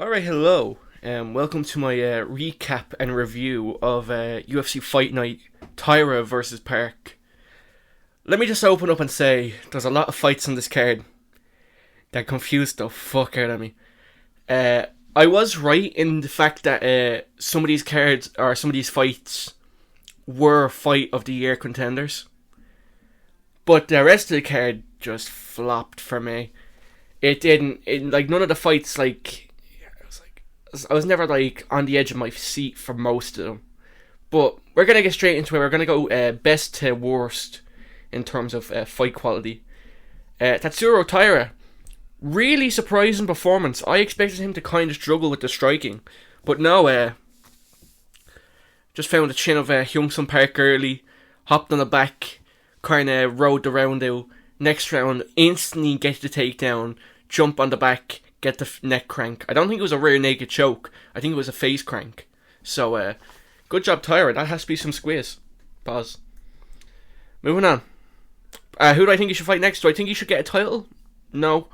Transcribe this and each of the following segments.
Alright, hello, and welcome to my recap and review of UFC Fight Night Tyra versus Park. Let me just open up and say, there's a lot of fights on this card that confused the fuck out of me. I was right in the fact that some of these cards, or some of these fights, were Fight of the Year contenders. But the rest of the card just flopped for me. It didn't, none of the fights, I was never on the edge of my seat for most of them. But we're going to get straight into it. We're going to go best to worst in terms of fight quality. Tatsuro Tyra, really surprising performance. I expected him to kind of struggle with the striking. But no, just found the chin of Hyung-Sung Park early, hopped on the back, kind of rode the round out. Next round, instantly get the takedown, jump on the back, get the neck crank. I don't think it was a rear naked choke. I think it was a face crank. So, good job, Tyra. That has to be some squeeze. Pause. Moving on. Who do I think he should fight next? Do I think he should get a title? No.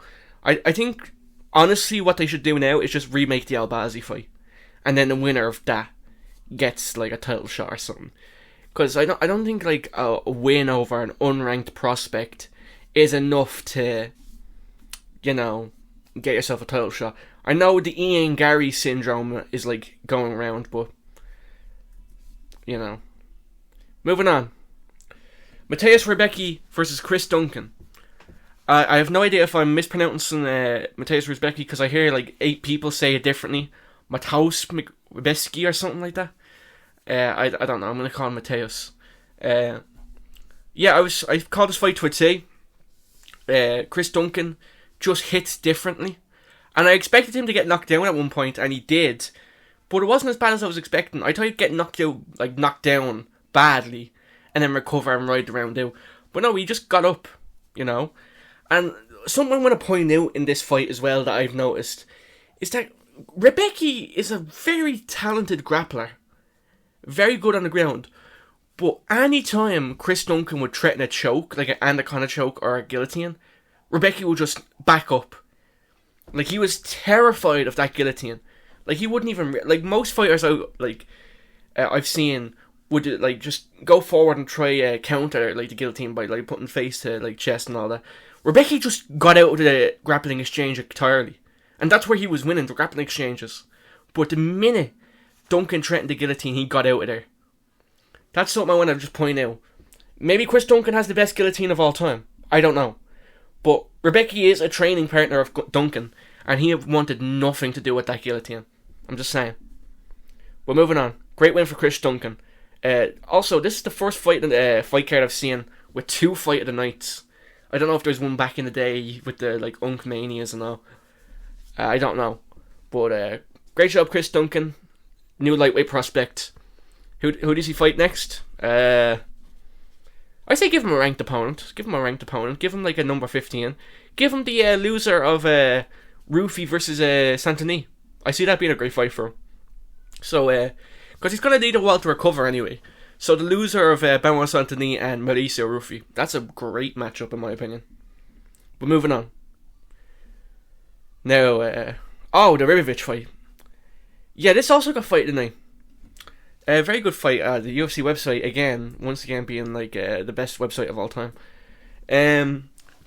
I think, honestly, what they should do now is just remake the Albazi fight. And then the winner of that gets, a title shot or something. Because I don't think, a win over an unranked prospect is enough to, get yourself a title shot. I know the Ian Gary syndrome is going around, but moving on. Rebecki versus Chris Duncan. I have no idea if I'm mispronouncing Rebecki because I hear 8 people say it differently. Rebecki or something like that. I don't know. I'm gonna call him Mateus. I called this fight to a T. Chris Duncan just hits differently, and I expected him to get knocked down at one point, and he did, but it wasn't as bad as I was expecting. I thought he'd get knocked down badly, and then recover and ride the round out. But no, he just got up, And something I want to point out in this fight as well that I've noticed is that Rebecki is a very talented grappler, very good on the ground. But any time Chris Duncan would threaten a choke, like an anaconda choke or a guillotine, Rebecki would just back up. He was terrified of that guillotine. He wouldn't even... most fighters I've seen would, just go forward and try counter, the guillotine by, putting face to, chest and all that. Rebecki just got out of the grappling exchange entirely. And that's where he was winning, the grappling exchanges. But the minute Duncan threatened the guillotine, he got out of there. That's something I want to just point out. Maybe Chris Duncan has the best guillotine of all time. I don't know. But Rebecki is a training partner of Duncan, and he wanted nothing to do with that guillotine. I'm just saying. But moving on. Great win for Chris Duncan. Also, this is the first fight in the fight card I've seen with 2 fight of the nights. I don't know if there's one back in the day with the Unk Manias and all. I don't know. But great job, Chris Duncan. New lightweight prospect. Who does he fight next? I say give him a ranked opponent. Give him a number 15. Give him the loser of Rufy versus Santini. I see that being a great fight for him. So, because he's going to need a while to recover anyway. So the loser of Benoit Santini and Mauricio Rufy. That's a great matchup in my opinion. But moving on. Now, the Rivic fight. Yeah, this also got fight tonight. A very good fight. The UFC website once again being the best website of all time.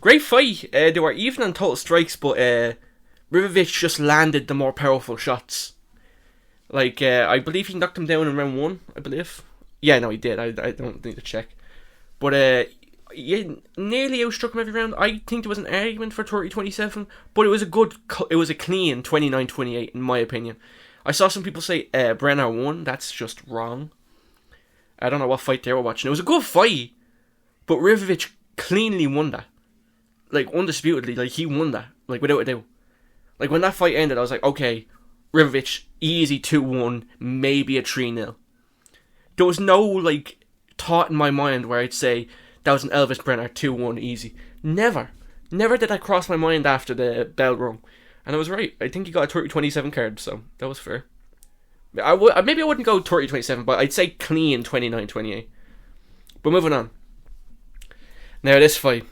Great fight. They were even on total strikes, but Rivic just landed the more powerful shots. I believe he knocked him down in round 1. I believe. Yeah, no, he did. I don't need to check. But nearly outstruck him every round. I think there was an argument for 30-27, but it was a clean 29-28 in my opinion. I saw some people say Brener won. That's just wrong. I don't know what fight they were watching. It was a good fight, but Rivic cleanly won that. Undisputedly. He won that. Without a doubt. When that fight ended, I was like, okay, Rivic, easy 2-1, maybe a 3-0. There was no, thought in my mind where I'd say that was an Elvis Brener 2-1 easy. Never. Never did that cross my mind after the bell rung. And I was right. I think he got a 30-27 card, so that was fair. Maybe I wouldn't go 30-27, but I'd say clean 29-28. But moving on. Now this fight.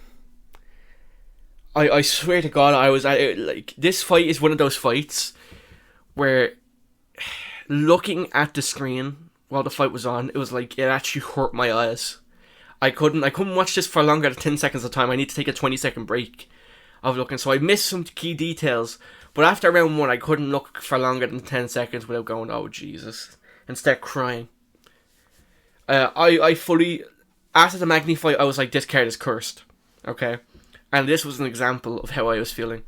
I swear to God, I was at it, this fight is one of those fights where looking at the screen while the fight was on, it was like it actually hurt my eyes. I couldn't watch this for longer than 10 seconds at a time. I need to take a 20-second break of looking. So I missed some key details. But after round 1, I couldn't look for longer than 10 seconds without going, oh Jesus, and start crying. I fully, after the Magny fight, I was like, this card is cursed. Okay? And this was an example of how I was feeling.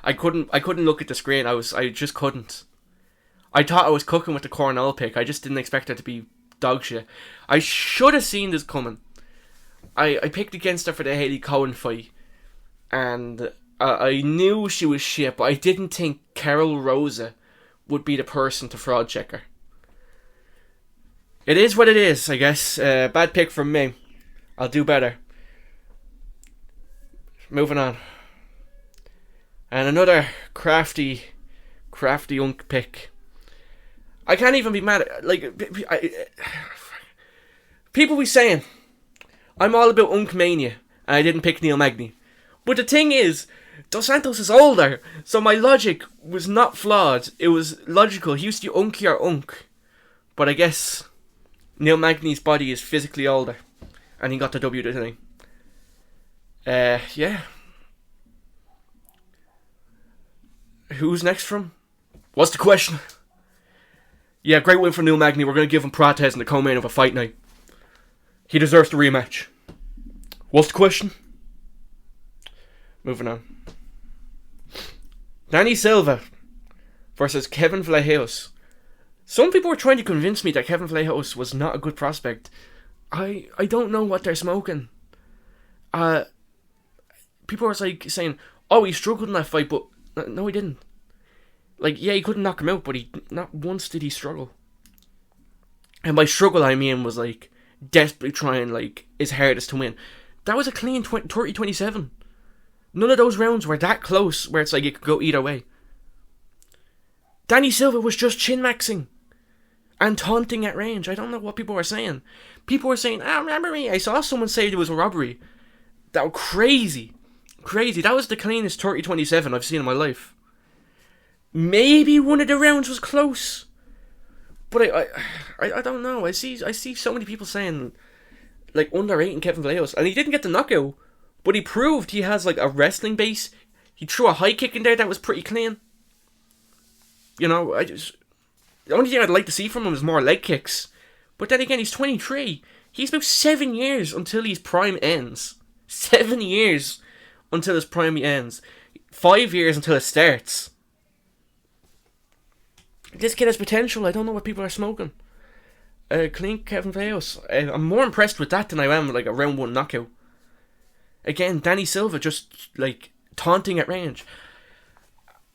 I couldn't look at the screen. I just couldn't. I thought I was cooking with the Cornolle pick. I just didn't expect it to be dog shit. I should have seen this coming. I picked against her for the Haley Cohen fight, and I knew she was shit, but I didn't think Rosa would be the person to fraud check her. It is what it is, I guess. Bad pick from me. I'll do better. Moving on. And another crafty unk pick. I can't even be mad at, like, people be saying I'm all about unk mania and I didn't pick Neil Magny. But the thing is, Dos Santos is older, so my logic was not flawed. It was logical. He used to unkier unk. But I guess Neil Magny's body is physically older, and he got the W tonight. Yeah. Who's next from? What's the question? Yeah, great win for Neil Magny. We're going to give him Protez in the co-main of a fight night. He deserves the rematch. What's the question? Moving on. Danny Silva versus Kevin Fleos. Some people were trying to convince me that Kevin Fleos was not a good prospect. I don't know what they're smoking. People were like saying, oh, he struggled in that fight, but no, he didn't. Like, yeah, he couldn't knock him out, but not once did he struggle. And by struggle, I mean was like desperately trying like his hardest to win. That was a clean 30-27. None of those rounds were that close where it's like it could go either way. Danny Silva was just chin-maxing and taunting at range. I don't know what people were saying. People were saying, remember me? I saw someone say there was a robbery. That was crazy. Crazy. That was the cleanest 30-27 I've seen in my life. Maybe one of the rounds was close. But I don't know. I see so many people saying, like, underrating Kevin Fleos. And he didn't get the knockout. But he proved he has, like, a wrestling base. He threw a high kick in there that was pretty clean. You know, the only thing I'd like to see from him is more leg kicks. But then again, he's 23. He's about 7 years until his prime ends. 7 years until his prime ends. 5 years until it starts. This kid has potential. I don't know what people are smoking. Clean Kevin Fleos. I'm more impressed with that than I am with, like, a round 1 knockout. Again, Danny Silva just, like, taunting at range.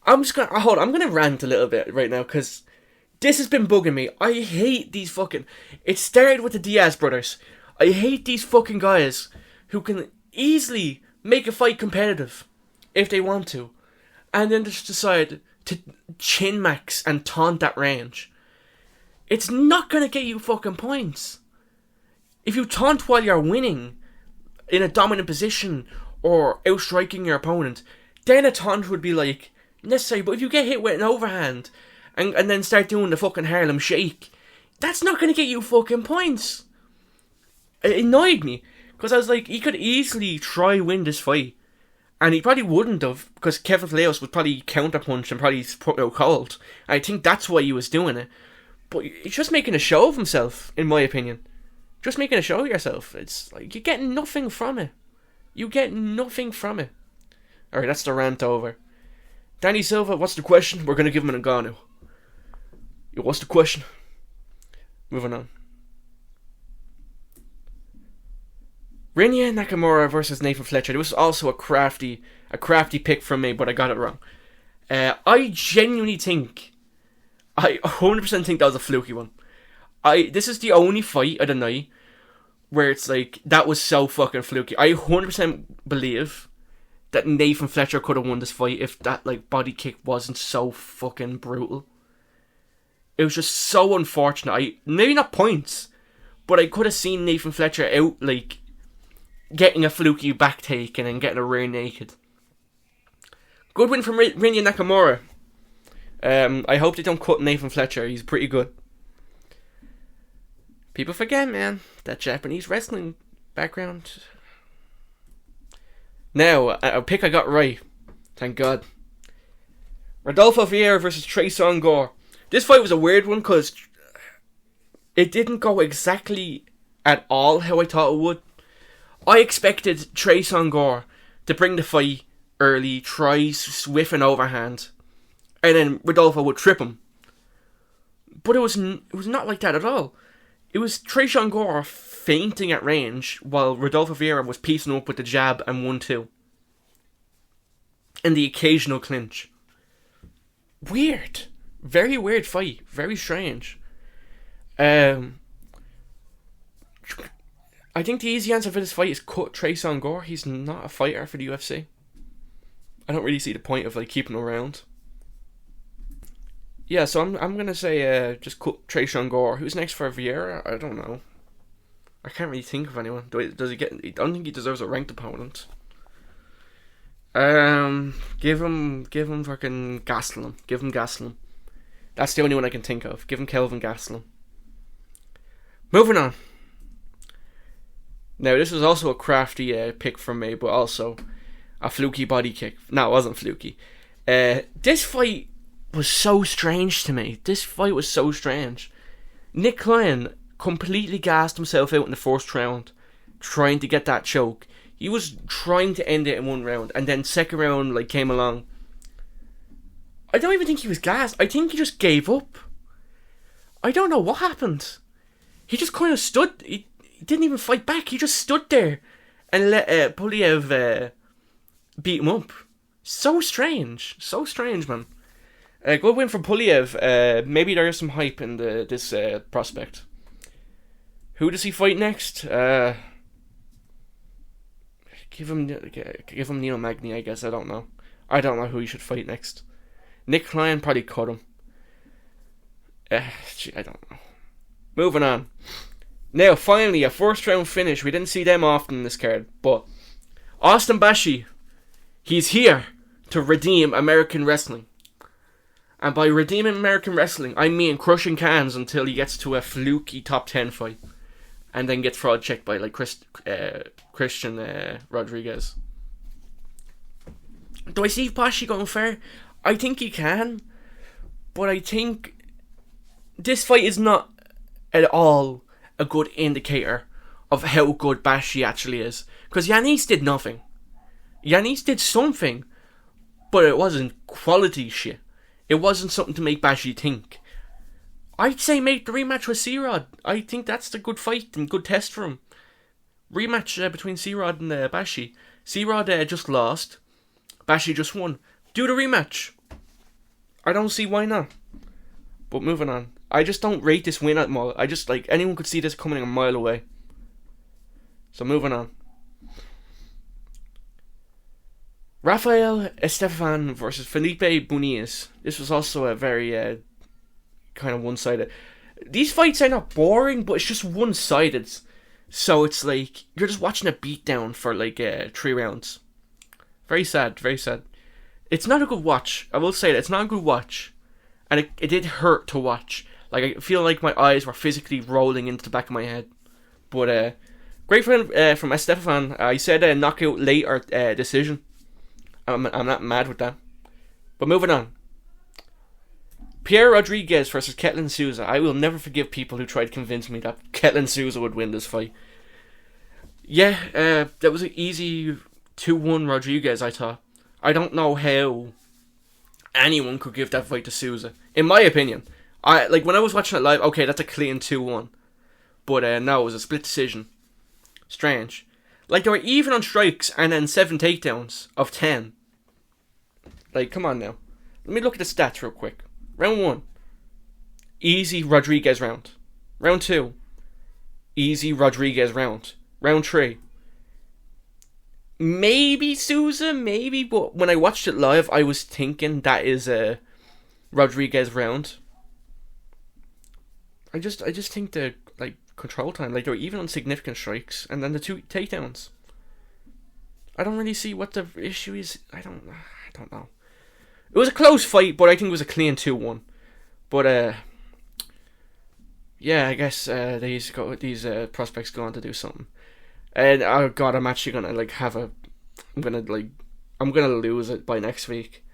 I'm gonna rant a little bit right now, because this has been bugging me. I hate these fucking... It started with the Diaz brothers. I hate these fucking guys who can easily make a fight competitive if they want to, and then just decide to chin-max and taunt at range. It's not gonna get you fucking points. If you taunt while you're winning in a dominant position or outstriking your opponent, then a taunt would be like necessary. But if you get hit with an overhand and then start doing the fucking Harlem Shake, that's not going to get you fucking points. It annoyed me, because I was like, he could easily try win this fight, and he probably wouldn't have, because Kevin Fleos would probably counterpunch and probably put out cold. I think that's why he was doing it. But he's just making a show of himself, in my opinion. Just making a show of yourself. It's like, you get nothing from it. You get nothing from it. Alright, that's the rant over. Danny Silva, what's the question? We're going to give him an Ngannou. Yo, what's the question? Moving on. Rinya Nakamura versus Nathan Fletcher. It was also a crafty pick from me, but I got it wrong. I genuinely think, I 100% think that was a fluky one. This is the only fight of the night where it's like, that was so fucking fluky. I 100% believe that Nathan Fletcher could have won this fight if that, like, body kick wasn't so fucking brutal. It was just so unfortunate. Maybe not points, but I could have seen Nathan Fletcher out, like, getting a fluky back take and then getting a rear naked. Good win from Rinya Nakamura. I hope they don't cut Nathan Fletcher. He's pretty good. People forget, man, that Japanese wrestling background. Now, a pick I got right. Thank God. Rodolfo Vieira versus Trayson Gore. This fight was a weird one because it didn't go exactly at all how I thought it would. I expected Trayson Gore to bring the fight early, try swift and overhand, and then Rodolfo would trip him. But it was not like that at all. It was Trayson Gore fainting at range while Rodolfo Vieira was piecing up with the jab and 1-2. And the occasional clinch. Weird. Very weird fight. Very strange. I think the easy answer for this fight is cut Trayson Gore. He's not a fighter for the UFC. I don't really see the point of like keeping him around. Yeah, so I'm gonna say just cut Trayson Gore. Who's next for Vieira? I don't know. I can't really think of anyone. Does he get? I don't think he deserves a ranked opponent. Give him fucking Gastelum. Give him Gastelum. That's the only one I can think of. Give him Kelvin Gastelum. Moving on. Now this was also a crafty pick from me, but also a fluky body kick. No, it wasn't fluky. This fight was so strange to me. This fight was so strange. Nick Klein completely gassed himself out in the first round, trying to get that choke. He was trying to end it in one round, and then second round like came along. I don't even think he was gassed. I think he just gave up. I don't know what happened. He just kind of stood. He didn't even fight back. He just stood there and let Puliev beat him up. So strange. So strange, man. Good win for Puliev. Maybe there is some hype in this prospect. Who does he fight next? Give him Neil Magny, I guess. I don't know who he should fight next. Nick Klein probably cut him. I don't know. Moving on. Now, finally, a first round finish. We didn't see them often in this card, but Austin Bashi, he's here to redeem American wrestling. And by redeeming American wrestling, I mean crushing cans until he gets to a fluky top 10 fight. And then gets fraud checked by like Christian Rodriguez. Do I see Bashi going fair? I think he can. But I think this fight is not at all a good indicator of how good Bashi actually is. Because Yannis did nothing. Yannis did something. But it wasn't quality shit. It wasn't something to make Bashi think. I'd say make the rematch with C-Rod. I think that's the good fight and good test for him. Rematch between C-Rod and Bashi. C-Rod just lost. Bashi just won. Do the rematch. I don't see why not. But moving on. I just don't rate this win at all. I just like anyone could see this coming a mile away. So moving on. Rafael Esteban versus Felipe Muniz. This was also a very kind of one-sided. These fights are not boring, but it's just one-sided. So it's like you're just watching a beatdown for like 3 rounds. Very sad, very sad. It's not a good watch. I will say that it's not a good watch, and it did hurt to watch. Like I feel like my eyes were physically rolling into the back of my head. But great friend from Esteban. He said knockout late or decision. I'm not mad with that. But moving on. Pierre Rodriguez versus Ketlin Souza. I will never forgive people who tried to convince me that Ketlin Souza would win this fight. Yeah, that was an easy 2-1 Rodriguez, I thought. I don't know how anyone could give that fight to Souza. In my opinion. When I was watching it live, okay, that's a clean 2-1. But no, it was a split decision. Strange. Like, they were even on strikes and then 7 takedowns of 10. Like, come on now. Let me look at the stats real quick. Round 1. Easy Rodriguez round. Round 2. Easy Rodriguez round. Round 3. Maybe Souza, maybe, but when I watched it live, I was thinking that is a Rodriguez round. I just think the control time, they were even on significant strikes, and then the 2 takedowns. I don't really see what the issue is. I don't know. It was a close fight, but I think it was a clean 2-1. But yeah, I guess these prospects go on to do something. And oh god, I'm actually gonna I'm gonna lose it by next week.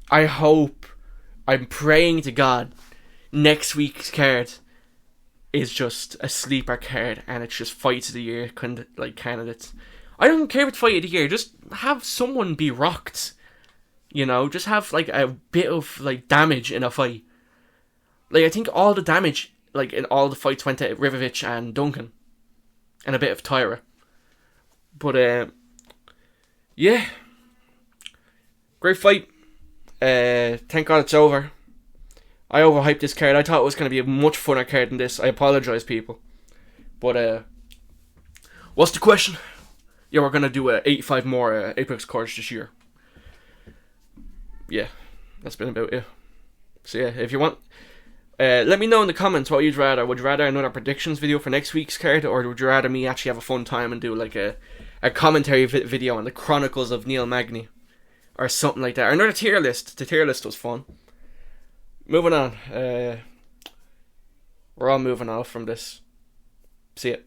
I'm praying to God next week's card is just a sleeper card and it's just fights of the year candidates. I don't care if it's fight of the year, just have someone be rocked. You know, just have a bit of damage in a fight. I think all the damage in all the fights went to Rivic and Duncan. And a bit of Tyra. But yeah. Great fight. Thank God it's over. I overhyped this card. I thought it was going to be a much funner card than this. I apologise, people. But what's the question? Yeah, we're going to do 85 more Apex cards this year. Yeah, that's been about it. So yeah, if you want, let me know in the comments what you'd rather. Would you rather another predictions video for next week's card, or would you rather me actually have a fun time and do a commentary video on the Chronicles of Neil Magny, or something like that, or another tier list? The tier list was fun. Moving on. We're all moving off from this. See ya.